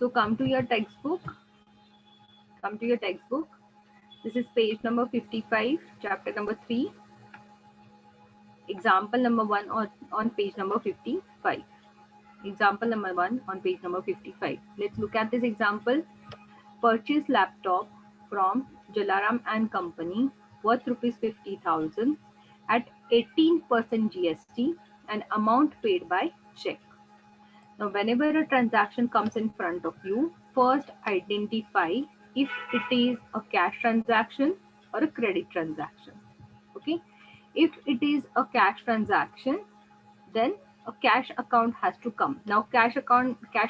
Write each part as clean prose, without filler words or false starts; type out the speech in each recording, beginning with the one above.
So come to your textbook. Come to your textbook. This is page number 55, chapter number 3. Example number 1 on page number 55. Example number 1 on page number 55. Let's look at this example. Purchase laptop from Jalaram and Company worth rupees 50,000 at 18% GST and amount paid by check. Now, whenever a transaction comes in front of you, first identify if it is a cash transaction or a credit transaction. Okay. If it is a cash transaction, then a cash account has to come. Now, cash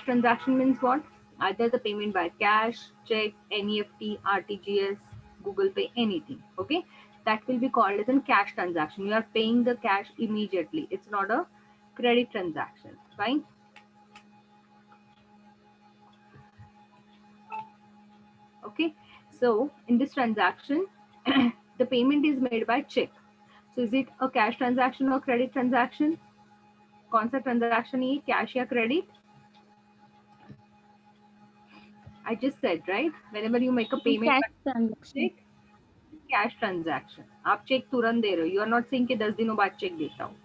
transaction means what? Either the payment by cash, check, NEFT, RTGS, Google Pay, anything. Okay. That will be called as a cash transaction. You are paying the cash immediately. It's not a credit transaction. Fine. Okay, so in this transaction, the payment is made by check. So is it a cash transaction or credit transaction? कौन सा transaction है, cash या credit? I just said, right? Whenever you make a payment cash transaction. check, cash transaction. आप check तुरंत दे रहे हो. You are not saying कि 10 दिनों बाद check देता हूँ.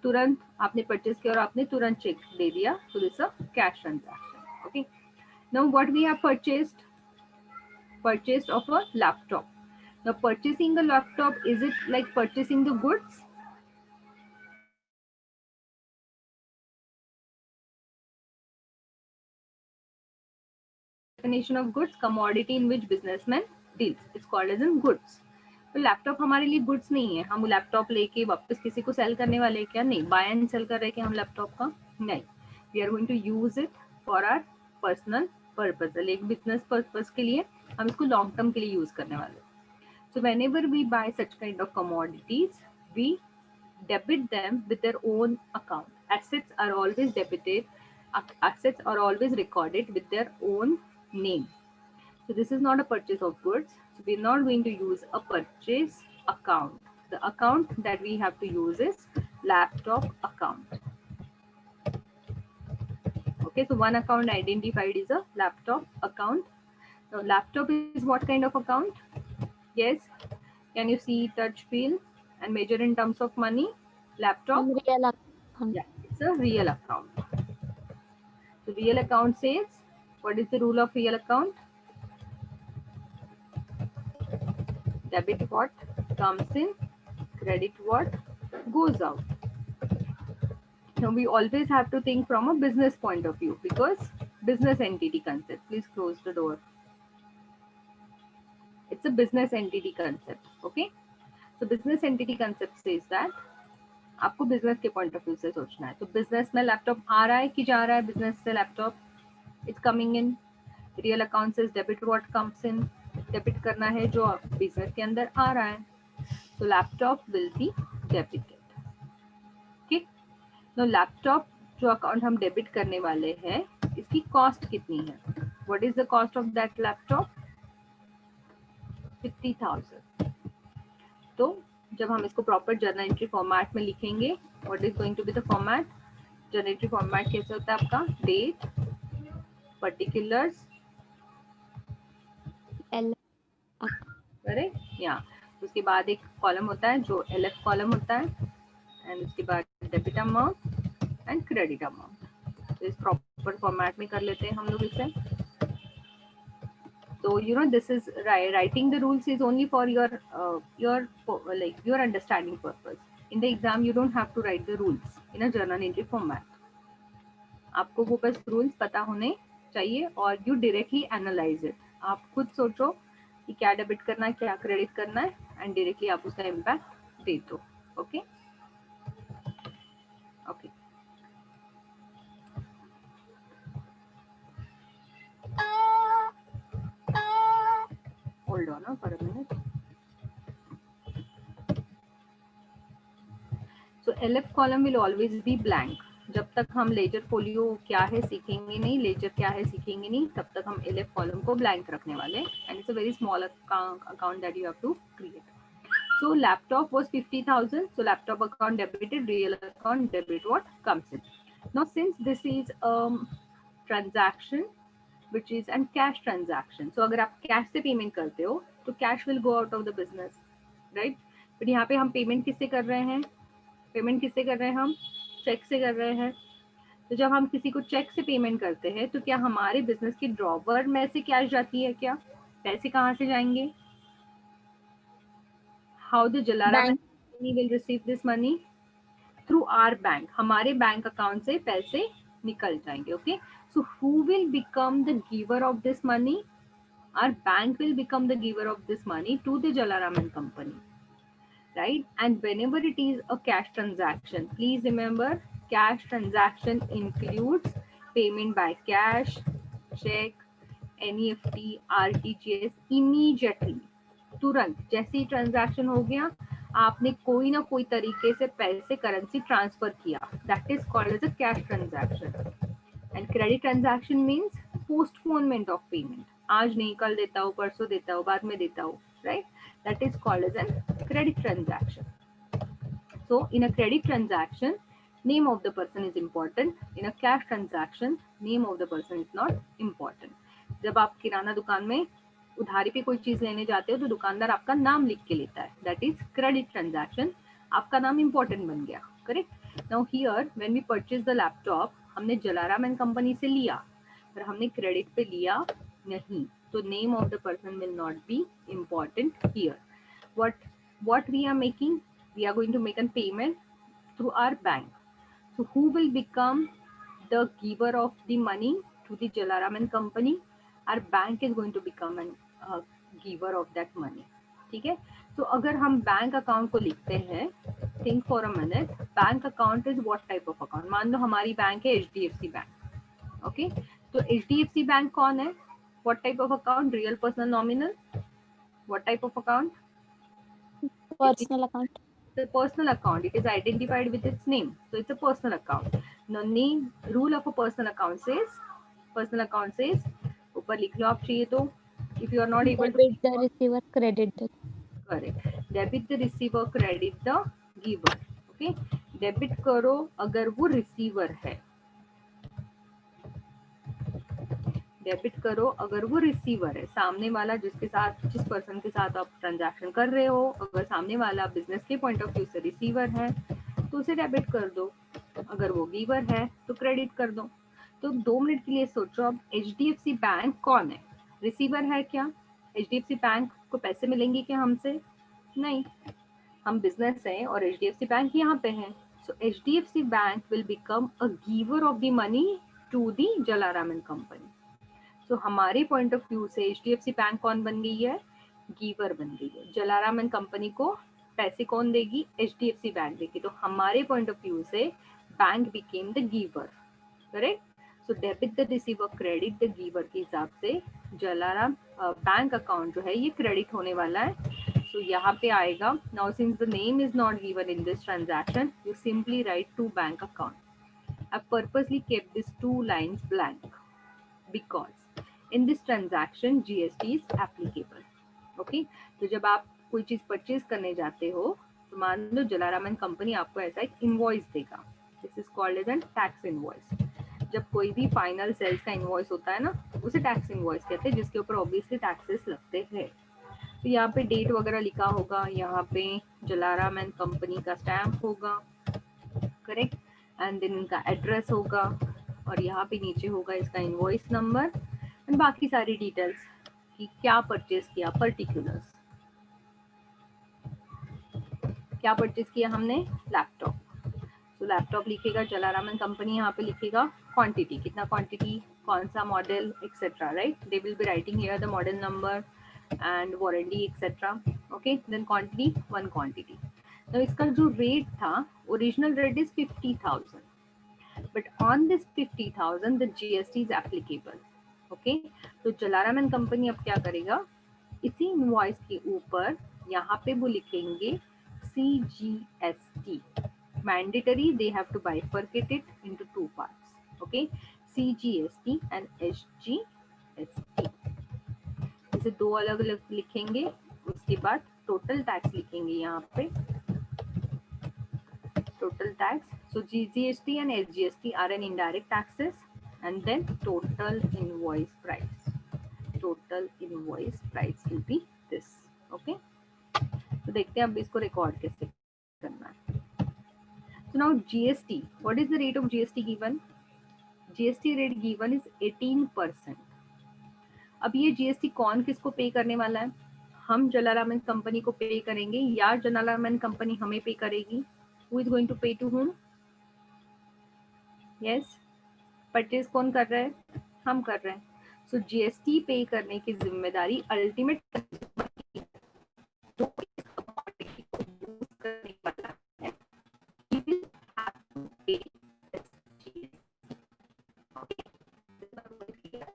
तुरंत आपने purchase किया और आपने तुरंत check दे दिया. So this is a cash transaction. Okay. Now what we have purchased? Purchase of a laptop. Now, purchasing a laptop, is it like purchasing the goods? Definition of goods, commodity in which businessman deals. It's called as in goods. तो laptop हमारे लिए goods नहीं है. हम laptop लेके वापस किसी को सेल करने वाले क्या? नहीं. बाय एंड सेल कर रहे हैं हम लैपटॉप का? नहीं. We are going to use it for our personal purpose. एक बिजनेस पर्पज के लिए हम इसको लॉन्ग टर्म के लिए यूज करने वाले. So whenever we buy such kind of commodities, we debit them with their own account. Assets are always debited. Assets are always recorded with their own name. So this is not a purchase of goods. So we're not going to use a purchase account. The account that we have to use is laptop account. Okay, so one account identified is a laptop account. Now laptop is what kind of account? Yes. Can you see, touch, feel, and measure in terms of money? Laptop? Real account. Yeah, it's a real account. So real account says, what is the rule of real account? Debit what comes in, credit what goes out. Now we always have to think from a business point of view because business entity concept. Please close the door. It's a business entity concept. Okay. So business entity concept says that आपको business के point of view से सोचना है. तो business में laptop आ रहा है कि जा रहा है? बिजनेस से laptop it's coming in. Real account से debit what comes in. Debit करना है जो बिजनेस के अंदर आ रहा है. तो लैपटॉप विल बी डेबिटेड. ठीक. तो लैपटॉप जो अकाउंट हम डेबिट करने वाले हैं इसकी कॉस्ट कितनी है? What is the cost of that laptop? 50,000. तो जब हम इसको प्रॉपर जर्नल एंट्री फॉर्मेट में लिखेंगे, what is going to be the format? Journal entry format कैसे होता है आपका? Date, particulars, correct. या उसके बाद एक कॉलम होता है जो एलएफ कॉलम होता है एंड उसके बाद debit amount and credit amount. तो इस प्रॉपर फॉर्मेट में कर लेते हैं हम लोग इसे. So this is writing the rules is only for your understanding purpose. In the exam you don't have to write the rules in a journal entry format. आपको वो बस rules पता होने चाहिए और you directly analyze it. आप खुद सोचो कि क्या डेबिट करना है, क्या क्रेडिट करना है एंड डायरेक्टली आप उसका इम्पैक्ट दे दो. Okay okay. Hold on for a minute. So LF column will always be blank. जब तक हम लेजर फोलियो क्या है सीखेंगे नहीं, लेजर क्या है सीखेंगे नहीं, तब तक हम LF कॉलम को ब्लैंक रखने वाले. And it's a very small account that you have to create. So laptop was 50,000. So laptop account debited, real account debit what comes in. Now since this is transaction, which is an cash transaction. So अगर आप cash से payment करते हो तो cash will go out of the business, right. But यहाँ पे हम payment किससे कर रहे हैं? पेमेंट किससे कर रहे हैं? हम चेक से कर रहे हैं. तो जब हम किसी को चेक से पेमेंट करते हैं तो क्या हमारे बिजनेस की ड्रॉवर में से कैश जाती है क्या? पैसे कहाँ से जाएंगे? How the Jalaram bank company will receive this money? Through our bank. हमारे बैंक अकाउंट से पैसे निकल जाएंगे. Okay, so who will become the giver of this money? Our bank will become the giver of this money to the Jalaram and Company, right? And whenever it is a cash transaction, please remember, cash transaction includes payment by cash, check, NEFT, RTGS immediately. तुरंत जैसे ही transaction हो गया, आपने कोई ना कोई तरीके से पैसे करेंसी ट्रांसफर किया, that is called as a cash transaction. And credit transaction means postponement of payment. आज नहीं, कल देता हूँ, परसों देता हूँ, बाद में देता हूँ, right. That is called as an credit transaction. So in a credit transaction, name of the person is important. In a cash transaction, name of the person is not important. जब आप किराना दुकान में उधारी पे कोई चीज लेने जाते हो तो दुकानदार आपका नाम लिख के लेता है, दैट इज क्रेडिट ट्रांजैक्शन. आपका नाम इंपॉर्टेंट बन गया, करेक्ट. Now here when we purchase the laptop, हमने जलाराम एंड कंपनी से लिया पर हमने क्रेडिट पे लिया नहीं, तो name of the person will not be important here. what we are making, we are going to make a payment through our bank. So who will become the giver of the money to the Jalaram and Company? Our bank is going to become an giver of that money. ठीक है. तो अगर हम bank account को लिखते हैं, think for a minute, bank account is what type of account? मान लो हमारी बैंक है HDFC बैंक. ओके, तो HDFC बैंक कौन है? What type of account? Real personal nominal? What type of account? personal account. The personal account, it is identified with its name, so it's a personal account. The name rule of a personal account says ऊपर लिख लो आप चाहिए तो. If you are not able to, Debit the receiver, credit the. correct, debit the receiver, credit the giver. Okay, debit करो अगर वो receiver है, debit करो अगर वो रिसीवर है. सामने वाला जिसके साथ, जिस पर्सन के साथ आप ट्रांजैक्शन कर रहे हो, अगर सामने वाला बिजनेस के पॉइंट ऑफ व्यू से रिसीवर है तो उसे डेबिट कर दो, अगर वो गिवर है तो क्रेडिट कर दो. तो 2 मिनट के लिए सोचो, अब HDFC बैंक कौन है? रिसीवर है क्या? HDFC बैंक को पैसे मिलेंगे क्या हमसे? नहीं, हम बिजनेस हैं और HDFC बैंक यहाँ पे है. So HDFC bank will become a giver of the money to the Jalaram and company. तो हमारे पॉइंट ऑफ व्यू से HDFC बैंक कौन बन गई है? गिवर बन गई है. जलाराम एंड कंपनी को पैसे कौन देगी? HDFC बैंक देगी. तो हमारे पॉइंट ऑफ व्यू से bank became the giver, correct. So debit the receiver, credit the giver के हिसाब से जलाराम बैंक अकाउंट जो है ये क्रेडिट होने वाला है. सो यहाँ पे आएगा, now since the name is not given in this transaction, you simply write to bank account. I purposely kept these 2 lines blank because in this transaction GST is applicable. Okay, तो जब आप कोई चीज परचेज करने जाते हो तो मान लो जलाराम एंड कंपनी आपको ऐसा एक इनवॉइस देगा, this is called as an tax invoice. जब कोई भी फाइनल सेल्स का इनवॉइस होता है ना, उसे टैक्स इनवॉइस कहते हैं, जिसके ऊपर ऑब्वियसली टैक्सेस लगते हैं. तो यहाँ पे डेट वगैरह लिखा होगा, यहाँ पे जलाराम एंड कंपनी का स्टैम्प होगा, करेक्ट, एंड देन इनका एड्रेस होगा और यहाँ पे नीचे होगा इसका इनवॉइस नंबर एंड बाकी सारी डिटेल्स कि क्या परचेज किया, पर्टिकुलर्स. क्या परचेज किया हमने? लैपटॉप. तो लैपटॉप लिखेगा जलाराम एंड कंपनी, यहाँ पे लिखेगा क्वांटिटी, कितना क्वांटिटी, कौन सा model etcetera, right. They will be writing here the model number and warranty etcetera. Okay, then quantity, 1 quantity. तो इसका जो रेट था, original rate is 50,000, but on this 50,000 the GST is applicable. Okay, तो Jalaram and company अब क्या करेगा, इसी invoice के ऊपर यहाँ पे वो लिखेंगे CGST. Mandatory, they have to bifurcate it into 2 parts. Okay, CGST and SGST. इसे 2 अलग अलग लिखेंगे. उसके बाद टोटल टैक्स लिखेंगे यहाँ पे, total tax. So GST and SGST are an indirect taxes and then total invoice price. Total invoice price will be this. Okay, तो देखते हैं अब इसको रिकॉर्ड कैसे करना है. So now GST, what is the rate of GST given? GST rate given is 18%. अब ये GST कौन किसको पे करने वाला है? हम जलाराम एंड कंपनी को पे करेंगे या जलाराम एंड कंपनी हमें पे करेगी? Who is going to pay to whom? Yes, purchase कौन कर रहा है? हम कर रहे हैं. सो जीएसटी पे करने की जिम्मेदारी अल्टीमेट कंज्यूमर की है, जो इस कमोडिटी को यूज करने वाला है. He will have to pay this GST. Okay, this one is clear.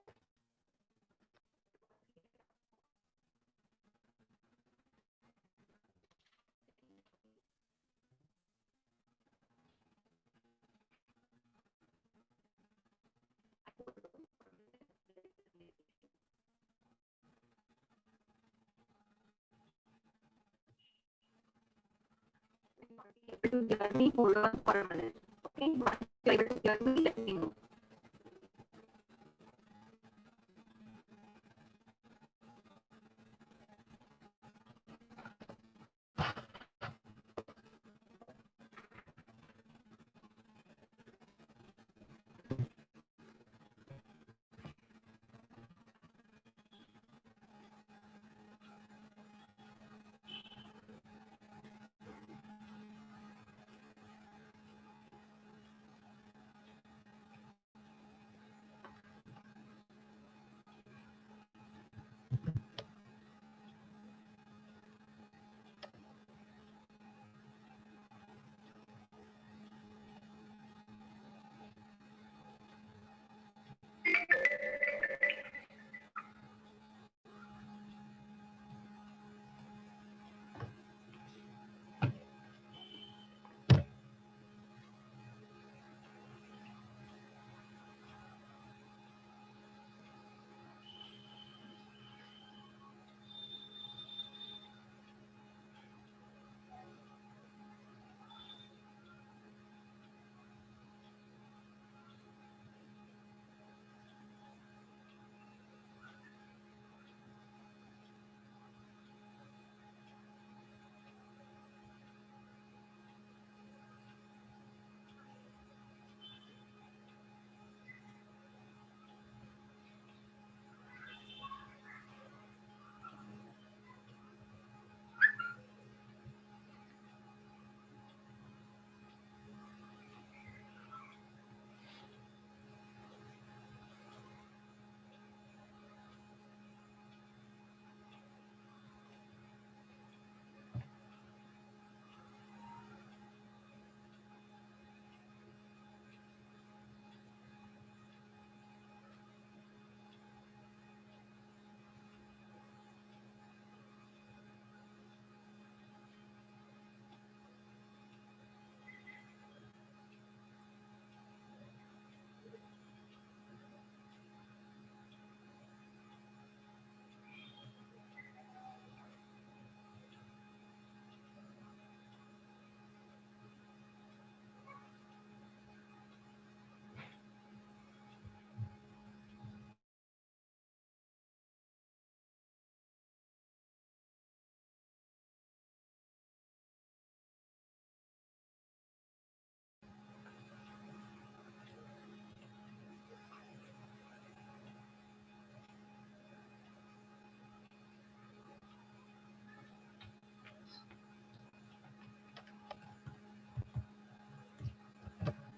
Able to hear me, hold on for a minute. Okay, once you're able to hear me, let me know.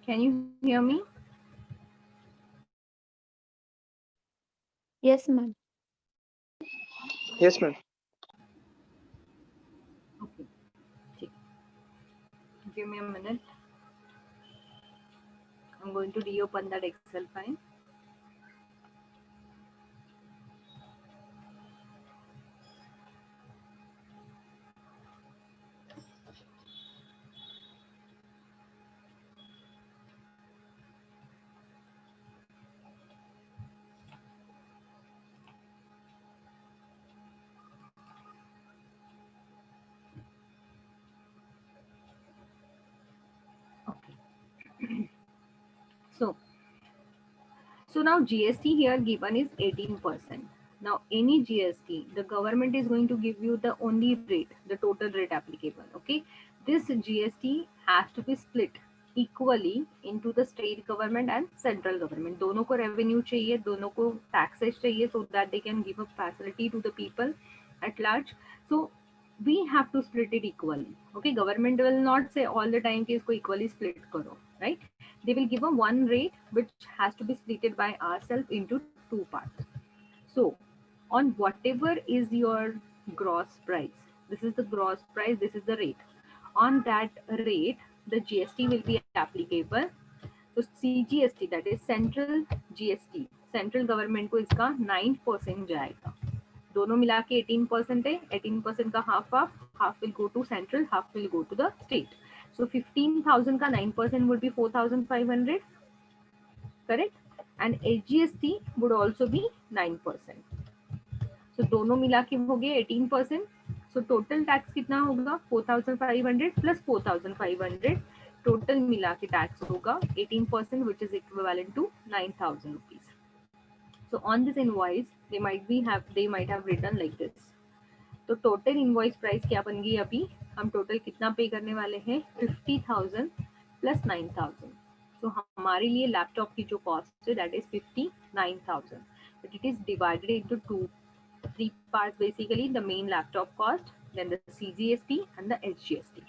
Can you hear me? Yes, ma'am. Yes, ma'am. Okay, ठीक. Give me a minute. I'm going to reopen that Excel file. Okay. So So now GST here given is 18%. Now any GST, the government is going to give you the only rate, the total rate applicable. Okay, this GST has to be split equally into the state government and central government. दोनों को revenue चाहिए, दोनों को taxes चाहिए, so that they can give a facility to the people at large. So we have to split it equally. Okay, government will not say all the time कि इसको equally split करो, right? They will give a one rate which has to be splitted by ourselves into two parts. So on whatever is your gross price, this is the gross price, this is the rate. On that rate, the GST will be applicable. So CGST, that is central GST, central government को इसका 9% जाएगा. दोनों मिला के 18% है. 18% का half will go to central, half will go to the state. So 15,000 का 9% would be 4,500, correct? And HGST would also be 9%. So दोनों मिला के हो गए 18%. So total tax कितना होगा? 4,500 plus 4,500. Total मिला के tax होगा 18%, which is equivalent to 9,000 rupees. So on this invoice, they might have written like this. तो टोटल इनवॉइस प्राइस क्या बन गई? अभी हम टोटल कितना पे करने वाले हैं? 50,000 प्लस 9,000. तो हमारे लिए लैपटॉप की जो कॉस्ट है that is 59,000, but it is divided into three parts basically: the main laptop cost, then the CGST and the HGST.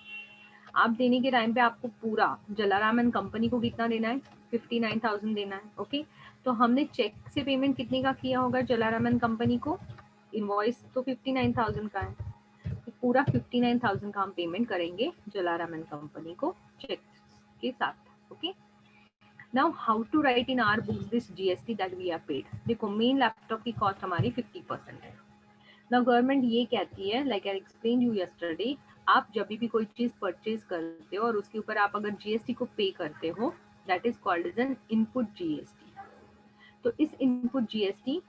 आप देने के टाइम पे आपको पूरा जलाराम एंड कंपनी को कितना देना है? 59,000 देना है. ओके, तो हमने चेक से पेमेंट कितने का किया होगा जलाराम एंड कंपनी को? इनवॉइस तो 59,000 का है, तो पूरा 59,000 का हम पेमेंट करेंगे जलाराम एंड कंपनी को चेक के साथ. Okay, now how to write in our books this GST that we have paid. देखो, मेन लैपटॉप की कॉस्ट हमारी 50% है. नाउ गवर्नमेंट ये कहती है, like I explain you yesterday, आप जब भी कोई चीज परचेज करते हो और उसके ऊपर आप अगर GST को पे करते हो, that is called as an input GST. तो इस इनपुट GST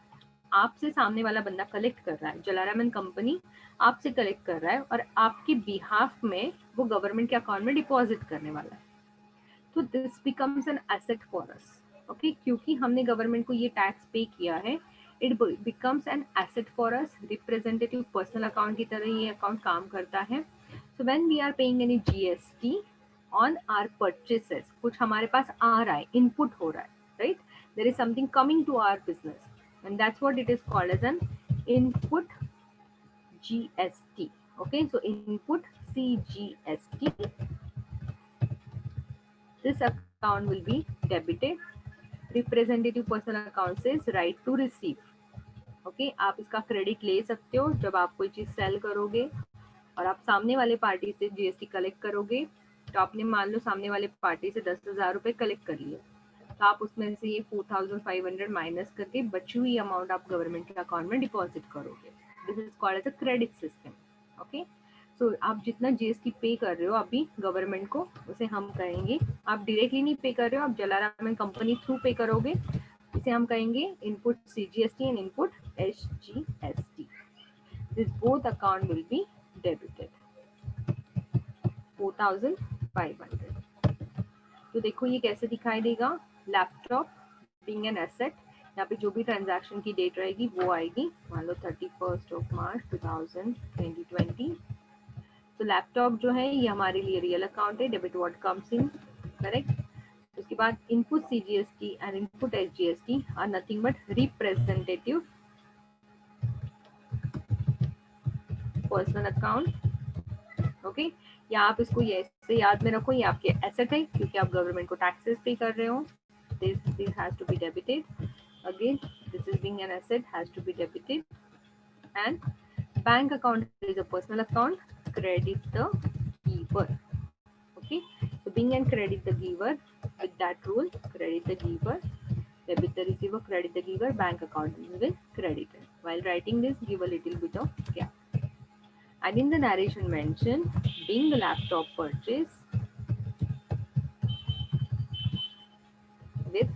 आपसे सामने वाला बंदा कलेक्ट कर रहा है, जलाराम एंड कंपनी आपसे कलेक्ट कर रहा है और आपके बिहाफ में वो गवर्नमेंट के अकाउंट में डिपॉजिट करने वाला है. तो this becomes an asset for us. Okay, क्योंकि हमने गवर्नमेंट को ये टैक्स पे किया है, it becomes an asset for us. Representative personal account की तरह ये अकाउंट काम करता है. So when we are paying any GST on our purchases, कुछ हमारे पास आ रहा है, इनपुट हो रहा है, right? There is something coming to our business, and that's what it is called as an input GST. Okay, so input CGST, this account will be debited. Representative personal account says right to receive. Okay, आप इसका credit ले सकते हो जब आप कोई चीज cell करोगे और आप सामने वाले पार्टी से GST कलेक्ट करोगे. तो आपने मान लो सामने वाले पार्टी से 10,000 रुपए कलेक्ट कर लिए, तो आप उसमें से ये 4,500 माइनस करके बची हुई अमाउंट आप गवर्नमेंट के अकाउंट में डिपॉजिट करोगे. This is called as a credit system. Okay, so आप जितना GST पे कर रहे हो अभी गवर्नमेंट को, उसे हम कहेंगे, आप डायरेक्टली नहीं पे कर रहे हो, आप जलाराम एंड कंपनी थ्रू पे करोगे, इसे हम कहेंगे input CGST and input HGST. This both account will be debited 4,500. तो देखो ये कैसे दिखाई देगा. लैपटॉप बीइंग एन एसेट, यहाँ पे जो भी ट्रांजैक्शन की डेट रहेगी वो आएगी, मान लो 31 मार्च 2020. तो लैपटॉप जो है ये हमारे लिए रियल अकाउंट है, debit what comes in, correct. उसके बाद input CGST and input HGST are nothing but representative personal account. Okay, या आप इसको ये ऐसे याद में रखो, ये आपके एसेट है क्योंकि आप गवर्नमेंट को टैक्सेस पे कर रहे हो. This has to be debited. Again, this is being an asset, has to be debited. And bank account is a personal account. Credit the giver. Okay, so being and credit the giver, with that rule, credit the giver, debit the receiver, credit the giver, bank account will credit it. While writing this, give a little bit of gap. And in the narration mention, being the laptop purchase with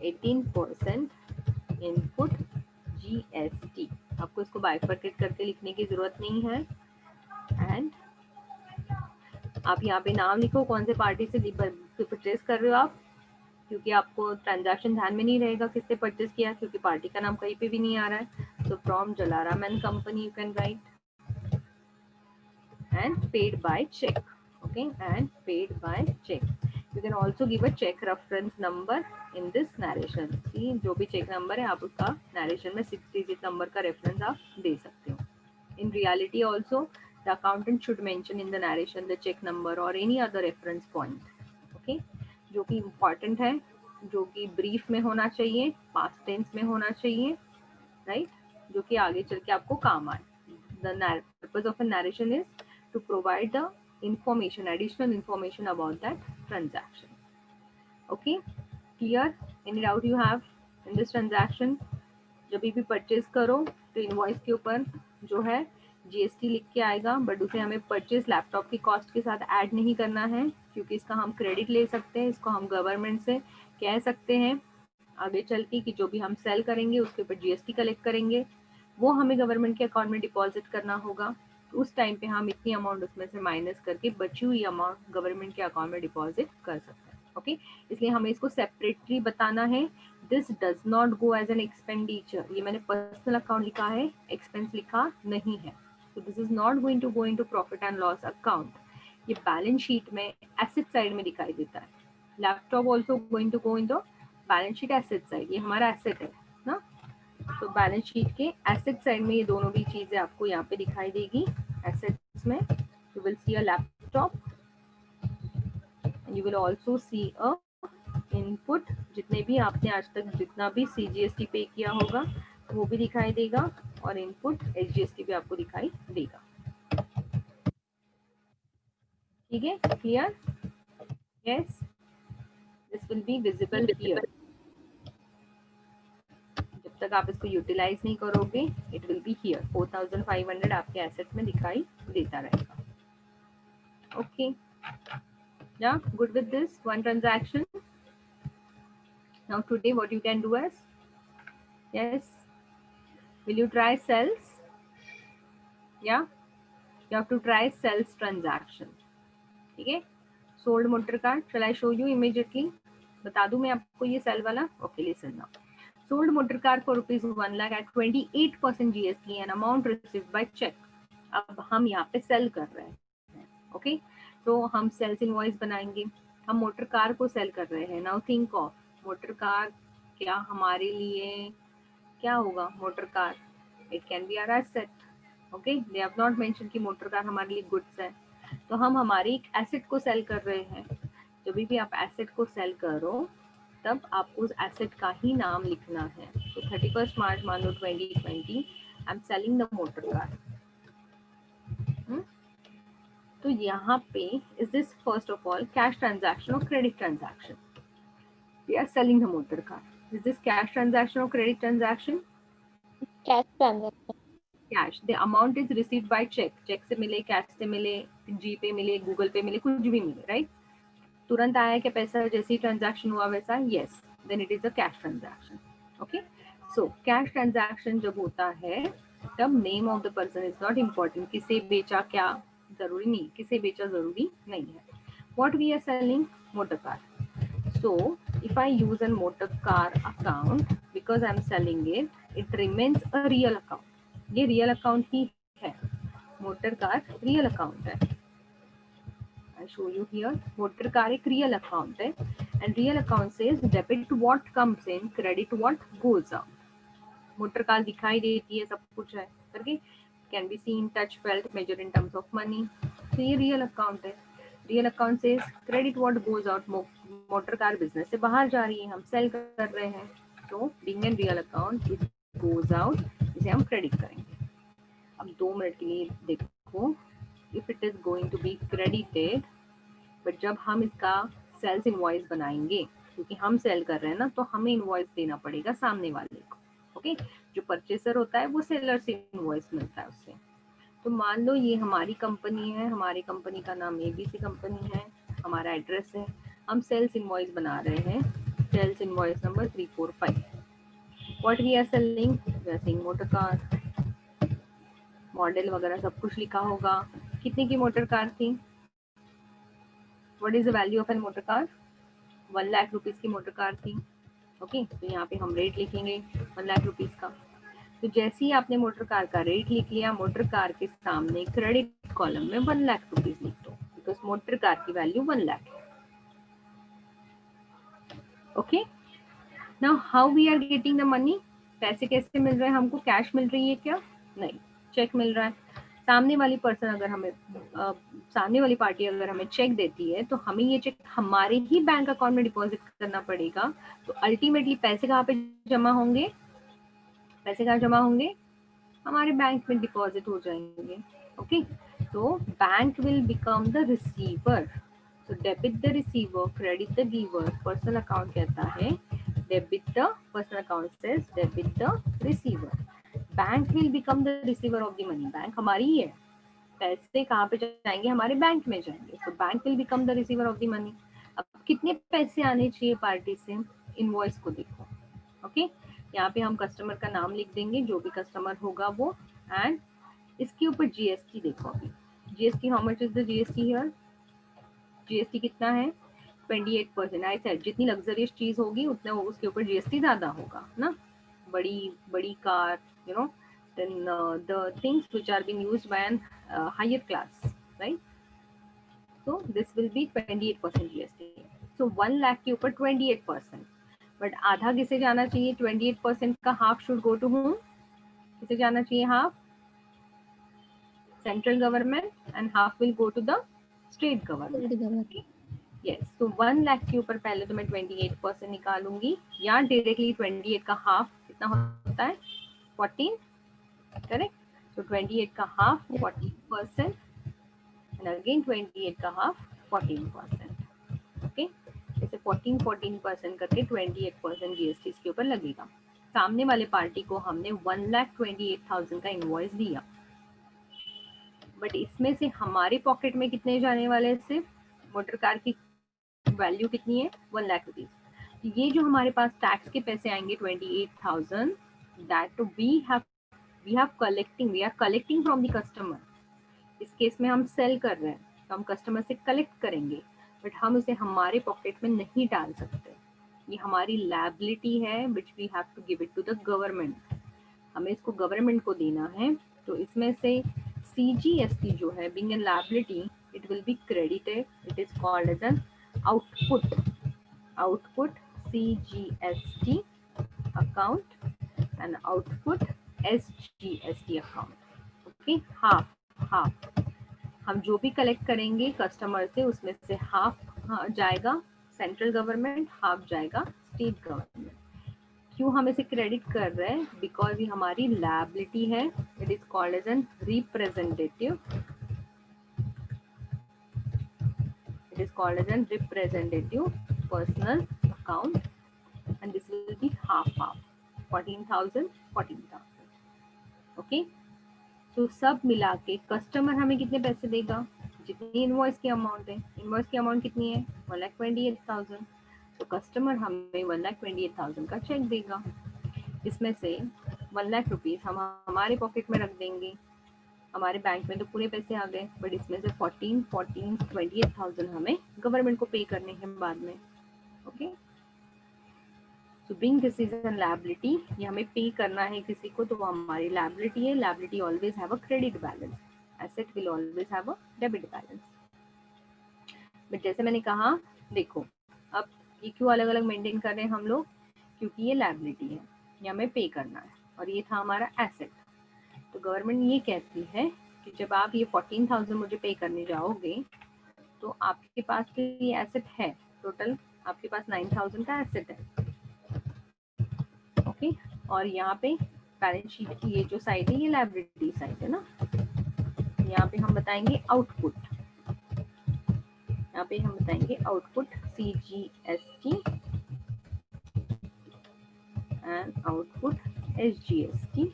18% input GST. आपको इसको bifurcate करके लिखने की जरूरत नहीं है. And आप यहाँ पे नाम लिखो, कौन से पार्टी से परचेज कर रहे हो आप. क्योंकि आपको ट्रांजैक्शन ध्यान में नहीं रहेगा किससे परचेस किया, क्योंकि पार्टी का नाम कहीं पे भी नहीं आ रहा है। So from Jalaram and company you can write and paid by check. Okay, and paid by check. You can also give a check reference number in this narration. See, जो भी check number है आप उसका narration में 6 digit number का reference आप दे सकते हो. In reality also, the accountant should mention in the narration the check number or any other reference point. Okay, जो कि important है, जो कि brief में होना चाहिए, past tense में होना चाहिए, right? जो कि आगे चल के आपको काम आए. The purpose of a narration is to provide the information, additional information about that transaction. Okay, clear? Any doubt you have in this transaction? जब भी परचेज करो तो इनवॉइस के ऊपर जो है जीएसटी लिख के आएगा, बट उसे हमें परचेज लैपटॉप की कॉस्ट के साथ ऐड नहीं करना है, क्योंकि इसका हम क्रेडिट ले सकते हैं, इसको हम गवर्नमेंट से कह सकते हैं आगे चल के कि जो भी हम सेल करेंगे उसके ऊपर जीएसटी कलेक्ट करेंगे, वो हमें गवर्नमेंट के अकाउंट में डिपॉजिट करना होगा। तो उस टाइम पे हम इतनी अमाउंट उसमें से माइनस करके बची हुई अमाउंट गवर्नमेंट के अकाउंट में डिपॉजिट कर सकते हैं। ओके, इसलिए हमें इसको सेपरेटली बताना है। This does not go as an expenditure, ये मैंने पर्सनल अकाउंट लिखा है, एक्सपेंस लिखा नहीं है। तो this is not going to go into profit and loss account. ये बैलेंस शीट में एसेट साइड में दिखाई देता है। Laptop also going to go in the balance sheet asset side, ये हमारा एसेट है ना। तो बैलेंस शीट के एसेट साइड में ये दोनों भी चीजें आपको यहाँ पे दिखाई देगी। एसेट्स में you will see a laptop and you will also C a input, जितने भी आपने आज तक जितना भी सीजीएसटी पे किया होगा वो भी दिखाई देगा, और इनपुट एचजीएसटी भी आपको दिखाई देगा। ठीक है, clear? Yes, this will be visible here. जब तक आप इसको यूटिलाइज नहीं करोगे इट विल बी हियर। 4500 आपके एसेट में दिखाई देता रहेगा। Okay, yeah, good with this one transaction. Now today what you can do is, yes, will you try sales? Yeah, you have to try sales transaction. ठीक है, sold motor car, shall I show you immediately? बता दूं मैं आपको ये cell वाला? Okay, listen now. Sold motor car for rupees 1 lakh at 28% GST and amount received by check. अब हम यहाँ पे सेल कर रहे हैं, ओके तो हम सेल्स इनवॉइस बनाएंगे। हम मोटर कार को सेल कर रहे हैं। Now think of motor car, क्या हमारे लिए क्या होगा motor car? It can be our asset. Okay, they have not mention कि मोटर कार हमारे लिए गुड्स है, तो हम हमारी एक एसेट को सेल कर रहे हैं। जब भी आप एसेट को सेल करो तब आपको उस एसेट का ही नाम लिखना है। तो 31 मार्च मान लो 2020, I am selling the motor car. तो यहाँ पे is this first of all cash transaction or credit transaction? We are selling the motor car. Is this cash transaction or credit transaction? Cash transaction. Cash, the amount is received by cheque. Cheque से मिले, cash से मिले, जी पे मिले, Google पे मिले, कुछ भी मिले, राइट? तुरंत आया क्या पैसा जैसे ही ट्रांजैक्शन हुआ वैसा? Yes, then it is a cash transaction. Okay, so cash transaction जब होता है तब name of the person is not important. किसे बेचा क्या जरूरी नहीं, किसे बेचा जरूरी नहीं है। What we are selling? Motor car. So if I use a motor car account because I'm selling it, it remains a real account. ये real account ही है, मोटर कार real account है। I show you here, motor car एक real account है, and real account says debit what comes in, credit what goes out. Motor car दिखाई देती है, सब कुछ है करके, can be seen, touch, felt, measure in terms of money. तो ये real account है। रियल अकाउंट से credit what goes out, motor car business से बाहर जा रही है, हम सेल कर रहे हैं, तो being an real account it goes out, इसे हम क्रेडिट करेंगे। अब 2 मिनट के लिए देखो, if it is going to be credited, but जब हम इसका सेल्स इनवॉइस बनाएंगे, क्योंकि हम सेल कर रहे हैं ना, तो हमें इनवॉइस देना पड़ेगा सामने वाले को। ओके, जो परचेसर होता है वो सेलर से इनवॉइस मिलता है उससे। तो मान लो ये हमारी कंपनी है, हमारी कंपनी का नाम एबीसी कंपनी है, हमारा एड्रेस है, हम सेल्स इनवॉइस बना रहे हैं, sales invoice number 345। What we are selling? We are selling motor car, model वगैरह सब कुछ लिखा होगा। कितने की मोटर कार थी? What is the value of an motor car? 1 lakh rupees की मोटर कार थी। ओके, तो यहाँ पे हम रेट लिखेंगे 1 लाख रुपीज का। तो जैसे ही आपने मोटर कार का रेट लिख लिया, मोटर कार के सामने क्रेडिट कॉलम में 1 लाख रुपीज लिख दो, बिकॉज मोटर कार की वैल्यू 1 लाख है। Okay, now how we are getting the money? पैसे कैसे मिल रहे हैं हमको? कैश मिल रही है क्या? नहीं, चेक मिल रहा है। सामने वाली पर्सन अगर हमें सामने वाली पार्टी अगर हमें चेक देती है, तो हमें ये चेक हमारे ही बैंक अकाउंट में डिपॉजिट करना पड़ेगा। तो अल्टीमेटली पैसे कहाँ पे जमा होंगे? पैसे कहाँ जमा होंगे? हमारे बैंक में डिपॉजिट हो जाएंगे। ओके, तो bank will become the receiver. तो debit the receiver, credit the giver. Personal account कहता है debit the, personal account says debit the receiver. Bank will become the receiver of the money. Bank हमारी ही है, पैसे कहाँ पे जाएंगे? हमारे बैंक में जाएंगे। तो bank will become the receiver of the money. अब कितने पैसे आने चाहिए पार्टी से? इनवॉइस को देखो। ओके, यहाँ पे हम कस्टमर का नाम लिख देंगे, जो भी कस्टमर होगा वो, एंड इसके ऊपर जीएसटी देखो। अभी GST, how much is the GST here? GST कितना है? 28%। आई सेड जितनी लग्जरियस चीज होगी उतना उसके ऊपर जीएसटी ज्यादा होगा ना। बड़ी बड़ी car, you know, then the things which are being used by an higher class, right? So this will be 28% GST. So 1 lakh के ऊपर 28%. बट आधा किसे जाना चाहिए? 28% का half should go to whom? किसे जाना चाहिए half? Central government, and half will go to the state government. Yes, तो 1 लाख के ऊपर पहले तो मैं 28% निकालूंगी, या डायरेक्टली 28 का हाफ कितना होता है? 14, करेक्ट? तो 28 का हाफ 14%, एंड अगेन 28 का हाफ 14%। ओके, जैसे 14% करके 28% जीएसटी इसके ऊपर लगेगा। सामने वाले पार्टी को हमने 1,28,000 का इनवॉइस दिया, बट इसमें से हमारे पॉकेट में कितने जाने वाले हैं? सिर्फ मोटर कार की वैल्यू कितनी है? 1 लाख रुपीज। ये जो हमारे पास टैक्स के पैसे आएंगे 28,000, that we are collecting from the customer. इस केस में हम सेल कर रहे हैं, तो हम कस्टमर से कलेक्ट करेंगे, बट हम उसे हमारे पॉकेट में नहीं डाल सकते। ये हमारी लायबिलिटी है which we have to give it to the government. हमें इसको गवर्नमेंट को देना है। तो इसमें से CGST जो है, being an liability, it will be credited. It is called as an output CGST account and output SGST account. Okay, half हम जो भी कलेक्ट करेंगे कस्टमर से, उसमें से हाफ जाएगा सेंट्रल गवर्नमेंट, हाफ जाएगा स्टेट गवर्नमेंट। क्यों हम इसे क्रेडिट कर रहे हैं? बिकॉज ये हमारी लायबिलिटी है। It is called as an representative. It is called as an representative personal account, and this will be half 14,000 14,000। Okay, तो सब मिला के कस्टमर हमें कितने पैसे देगा? जितनी इनवॉइस की अमाउंट है। इनवॉइस की अमाउंट कितनी है? 1,28,000। तो कस्टमर हमें 1,28,000 का चेक देगा। इसमें से 1 लाख रुपीज हम हमारे पॉकेट में रख देंगे। हमारे बैंक में तो पूरे पैसे आ गए, बट इसमें से 28,000 हमें गवर्नमेंट को पे करने हैं बाद में। ओके, तो being this is an liability, ये हमें पे करना है किसी को, तो वो हमारी लायबिलिटी है। Liability always have a credit balance, asset will always have a debit balance. But जैसे मैंने कहा, देखो अब ये क्यों अलग अलग मेंटेन कर रहे हैं हम लोग? क्योंकि ये लायबिलिटी है, ये हमें पे करना है, और ये था हमारा एसेट। तो गवर्नमेंट ये कहती है कि जब आप ये 14,000 मुझे पे करने जाओगे, तो आपके पास तो ये एसेट है, टोटल आपके पास 9,000 का एसेट है। ओके, और यहाँ पे बैलेंस शीट की ये जो साइड है, ये लायबिलिटी साइड है ना। यहाँ पे हम बताएंगे आउटपुट, यहाँ पे हम बताएंगे output CGST and output SGST।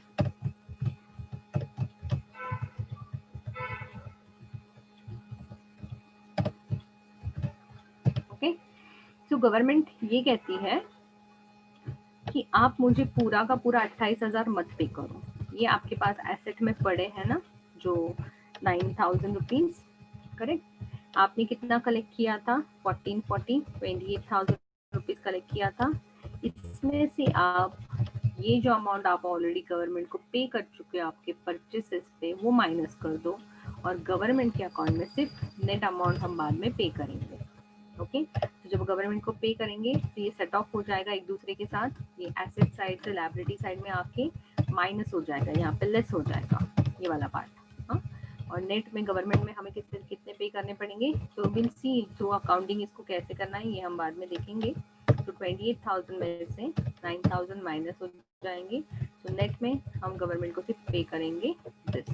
Okay, तो गवर्नमेंट ये कहती है कि आप मुझे पूरा का पूरा 28,000 मत पे करो। ये आपके पास एसेट में पड़े हैं ना, जो 9,000 रुपीज, करेक्ट? आपने कितना कलेक्ट किया था? 28,000 कलेक्ट किया था, इसमें से आप ये जो अमाउंट आप ऑलरेडी गवर्नमेंट को पे कर चुके हैं आपके परचेसेस पे, वो माइनस कर दो और गवर्नमेंट के अकाउंट में सिर्फ नेट अमाउंट हम बाद में पे करेंगे। ओके, तो जब गवर्नमेंट को पे करेंगे तो ये सेट ऑफ हो जाएगा एक दूसरे के साथ, ये एसेट साइड से लायबिलिटी साइड में आपके माइनस हो जाएगा, यहाँ पे लेस हो जाएगा ये वाला पार्ट। हाँ, और नेट में गवर्नमेंट में हमें कितने पे करने पड़ेंगे, तो विल सी थ्रू अकाउंटिंग इसको कैसे करना है, ये हम बाद में देखेंगे। तो 28,000 में से 9,000 माइनस हो जाएंगे, तो नेट में हम गवर्नमेंट को सिर्फ पे करेंगे this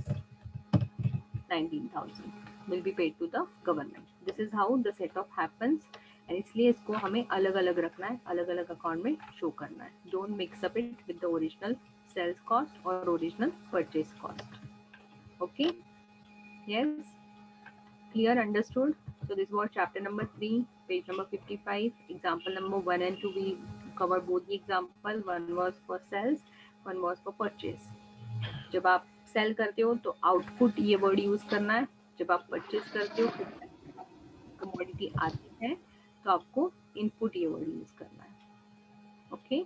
19,000 will be paid to the government. This is how the set off happens, and इसलिए इसको हमें अलग अलग रखना है, अलग अलग अकाउंट में शो करना है. Don't mix up it with the original sales cost or original purchase cost. Okay, yes, clear, understood. So this was chapter number 3, page number 55. Example number 1 and 2, we covered both the example. One was for sales, one was for purchase. जब आप cell करते हो तो output ये word use करना है, जब आप परचेज करते हो कमोडिटी आती है तो आपको इनपुट ये वर्ड यूज करना है। ओके,